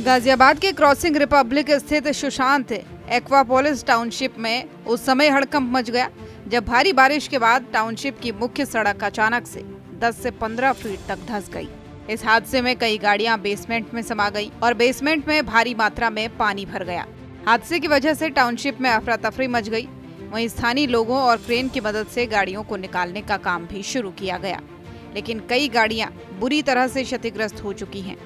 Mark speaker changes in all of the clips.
Speaker 1: गाजियाबाद के crossing Republic स्थित Sushant एक्वापोलिस township में उस समय हड़कंप मच गया जब भारी बारिश के बाद टाउनशिप की मुख्य सड़क अचानक से 10 से 15 फीट तक धंस गई। इस हादसे में कई गाड़ियां बेसमेंट में समा गई और बेसमेंट में भारी मात्रा में पानी भर गया। हादसे की वजह से टाउनशिप में अफरा तफरी मच गई। वहीं स्थानीय लोगों और क्रेन की मदद से गाड़ियों को निकालने का काम भी शुरू किया गया, लेकिन कई गाड़ियां बुरी तरह से क्षतिग्रस्त हो चुकी हैं।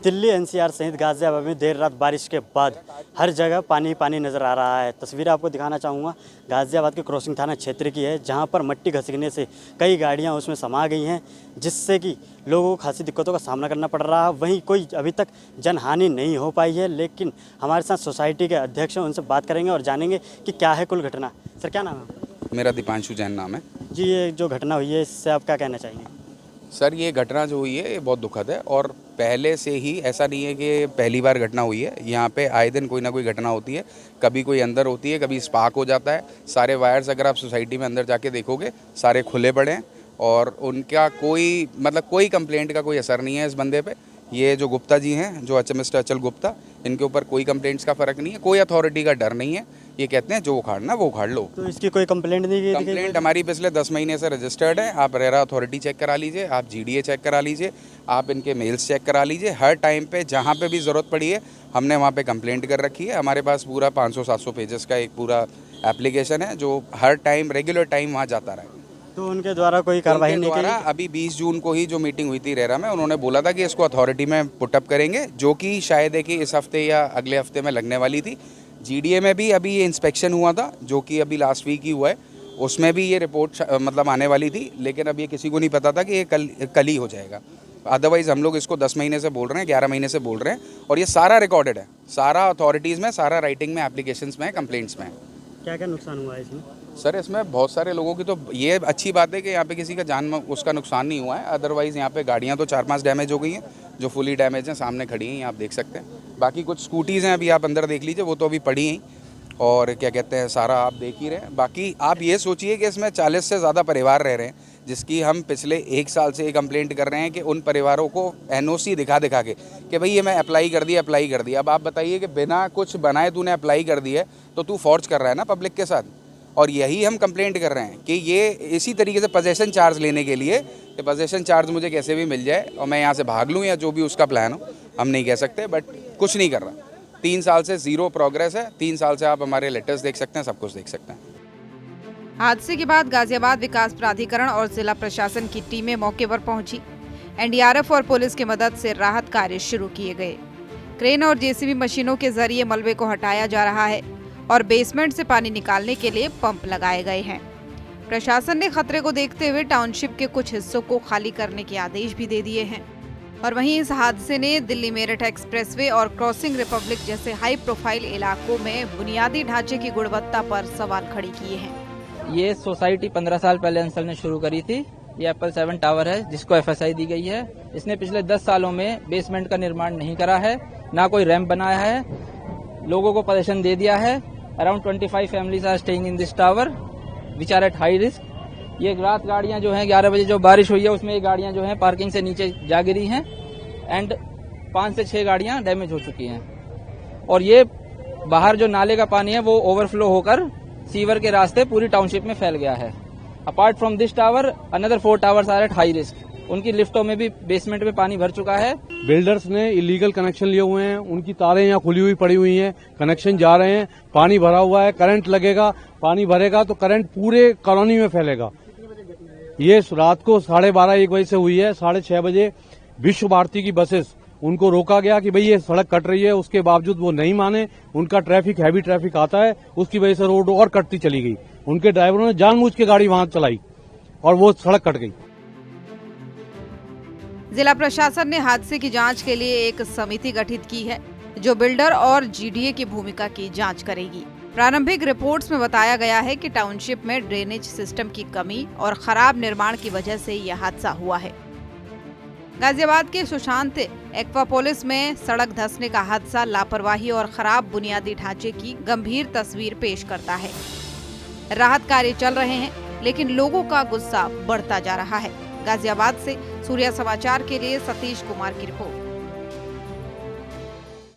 Speaker 2: दिल्ली एनसीआर सहित गाजियाबाद में देर रात बारिश के बाद हर जगह पानी पानी नज़र आ रहा है। तस्वीर आपको दिखाना चाहूँगा गाजियाबाद के क्रॉसिंग थाना क्षेत्र की है, जहां पर मट्टी घसीटने से कई गाड़ियां उसमें समा गई हैं, जिससे कि लोगों को खासी दिक्कतों का सामना करना पड़ रहा है। वहीं कोई अभी तक जनहानि नहीं हो पाई है, लेकिन हमारे साथ सोसाइटी के अध्यक्ष हैं, उनसे बात करेंगे और जानेंगे कि क्या है कुल घटना। सर, क्या नाम है?
Speaker 3: मेरा दीपांशु जैन नाम है
Speaker 2: जी। ये जो घटना हुई है, इससे आप क्या कहना चाहेंगे?
Speaker 3: सर, ये घटना जो हुई है ये बहुत दुखद है और पहले से ही ऐसा नहीं है कि पहली बार घटना हुई है। यहाँ पे आए दिन कोई ना कोई घटना होती है, कभी कोई अंदर होती है, कभी स्पार्क हो जाता है। सारे वायर्स अगर आप सोसाइटी में अंदर जाके देखोगे सारे खुले पड़े हैं और उनका कोई कंप्लेंट का कोई असर नहीं है इस बंदे पे। ये जो गुप्ता जी हैं, जो मिस्टर अचल गुप्ता, इनके ऊपर कोई कंप्लेंट्स का फ़र्क नहीं है, कोई अथॉरिटी का डर नहीं है। ये कहते हैं जो उखाड़ना वो उखाड़ लो।
Speaker 2: तो इसकी कोई कंप्लेंट नहीं की?
Speaker 3: कंप्लेंट हमारी पिछले 10 महीने से रजिस्टर्ड है। आप रेरा अथॉरिटी चेक करा लीजिए, आप जीडीए चेक करा लीजिए, आप इनके मेल्स चेक करा लीजिए। हर टाइम पे जहाँ पे भी ज़रूरत पड़ी है हमने वहाँ पे कंप्लेंट कर रखी है। हमारे पास पूरा 500-700 पेजेस का एक पूरा एप्लीकेशन है जो हर टाइम रेगुलर टाइम वहाँ जाता रहा है।
Speaker 2: तो उनके द्वारा कोई कार्रवाई नहीं की?
Speaker 3: अभी 20 जून को ही जो मीटिंग हुई थी रेरा में, उन्होंने बोला था कि इसको अथॉरिटी में पुटअप करेंगे, जो कि शायद है कि इस हफ्ते या अगले हफ्ते में लगने वाली थी। जीडीए में भी अभी ये इंस्पेक्शन हुआ था, जो कि अभी लास्ट वीक ही हुआ है, उसमें भी ये रिपोर्ट आने वाली थी, लेकिन अब ये किसी को नहीं पता था कि ये कल ही हो जाएगा। अदरवाइज़ हम लोग इसको 10 महीने से बोल रहे हैं, 11 महीने से बोल रहे हैं और ये सारा रिकॉर्डेड है, सारा अथॉरिटीज़ में, सारा राइटिंग में, एप्लीकेशंस में, कंप्लेंट्स में।
Speaker 2: क्या क्या नुकसान हुआ है इसमें?
Speaker 3: सर, इसमें बहुत सारे लोगों की, तो ये अच्छी बात है कि यहाँ पे किसी का जान उसका नुकसान नहीं हुआ है। अदरवाइज़ यहाँ पे गाड़ियाँ तो 4-5 डैमेज हो गई हैं, जो फुली डैमेज हैं, सामने खड़ी हैं, आप देख सकते हैं। बाकी कुछ स्कूटीज़ हैं, अभी आप अंदर देख लीजिए, वो तो अभी पड़ी हैं और क्या कहते हैं, सारा आप देख ही रहे हैं। बाकी आप ये सोचिए कि इसमें 40 से ज़्यादा परिवार रह रहे हैं, जिसकी हम पिछले 1 साल से ये कंप्लेंट कर रहे हैं कि उन परिवारों को एनओसी दिखा के कि भाई ये मैं अप्लाई कर दिया। अब आप बताइए कि बिना कुछ बनाए तूने अप्लाई कर दिया तो तू फॉर्ज कर रहा है ना पब्लिक के साथ। और यही हम कंप्लेंट कर रहे हैं कि ये इसी तरीके से पोजेसन चार्ज लेने के लिए, कि पोजेसन चार्ज मुझे कैसे भी मिल जाए और मैं यहाँ से भाग लूँ या जो भी उसका प्लान हो, हम नहीं कह सकते, बट कुछ नहीं कर रहा। 3 साल से ज़ीरो प्रोग्रेस है। 3 साल से आप हमारे लेटर्स देख सकते हैं, सब कुछ देख सकते हैं।
Speaker 1: हादसे के बाद गाजियाबाद विकास प्राधिकरण और जिला प्रशासन की टीमें मौके पर पहुंची। एनडीआरएफ और पुलिस की मदद से राहत कार्य शुरू किए गए। क्रेन और जेसीबी मशीनों के जरिए मलबे को हटाया जा रहा है और बेसमेंट से पानी निकालने के लिए पंप लगाए गए हैं। प्रशासन ने खतरे को देखते हुए टाउनशिप के कुछ हिस्सों को खाली करने के आदेश भी दे दिए हैं। और वहीं इस हादसे ने दिल्ली मेरठ एक्सप्रेसवे और क्रॉसिंग रिपब्लिक जैसे हाई प्रोफाइल इलाकों में बुनियादी ढांचे की गुणवत्ता पर सवाल खड़े किए हैं।
Speaker 4: ये सोसाइटी 15 साल पहले अंसल ने शुरू करी थी। ये एप्पल 7 टावर है, जिसको एफएसआई दी गई है। इसने पिछले 10 सालों में बेसमेंट का निर्माण नहीं करा है, ना कोई रैंप बनाया है, लोगों को पोजीशन दे दिया है। Around 25 families are staying in this tower which are at high risk. ये रात गाड़ियां जो हैं 11 बजे जो बारिश हुई है उसमें ये गाड़ियां जो हैं पार्किंग से नीचे जा गिरी हैं एंड 5 से 6 गाड़ियां डैमेज हो चुकी हैं। और ये बाहर जो नाले का पानी है वो ओवरफ्लो होकर सीवर के रास्ते पूरी टाउनशिप में फैल गया है। Apart from this tower another 4 towers are at high risk. उनकी लिफ्टों में भी बेसमेंट में पानी भर चुका है।
Speaker 5: बिल्डर्स ने इलीगल कनेक्शन लिए हुए हैं, उनकी तारें यहाँ खुली हुई पड़ी हुई हैं, कनेक्शन जा रहे हैं, पानी भरा हुआ है, करंट लगेगा, पानी भरेगा तो करंट पूरे कॉलोनी में फैलेगा। ये रात को 12:30-1 बजे से हुई है। 6:30 बजे विश्व भारती की बसेस, उनको रोका गया कि भाई ये सड़क कट रही है, उसके बावजूद वो नहीं माने। उनका ट्रैफिक, हैवी ट्रैफिक आता है, उसकी वजह से रोड और कटती चली गई। उनके ड्राइवरों ने जानबूझ के गाड़ी वहां चलाई और वो सड़क कट गई।
Speaker 1: जिला प्रशासन ने हादसे की जांच के लिए एक समिति गठित की है, जो बिल्डर और जीडीए की भूमिका की जांच करेगी। प्रारंभिक रिपोर्ट्स में बताया गया है कि टाउनशिप में ड्रेनेज सिस्टम की कमी और खराब निर्माण की वजह से यह हादसा हुआ है। गाजियाबाद के सुशांत एक्वापोलिस में सड़क धंसने का हादसा लापरवाही और खराब बुनियादी ढांचे की गंभीर तस्वीर पेश करता है। राहत कार्य चल रहे हैं, लेकिन लोगों का गुस्सा बढ़ता जा रहा है। गाजियाबाद से सूर्या समाचार के लिए सतीश कुमार की रिपोर्ट।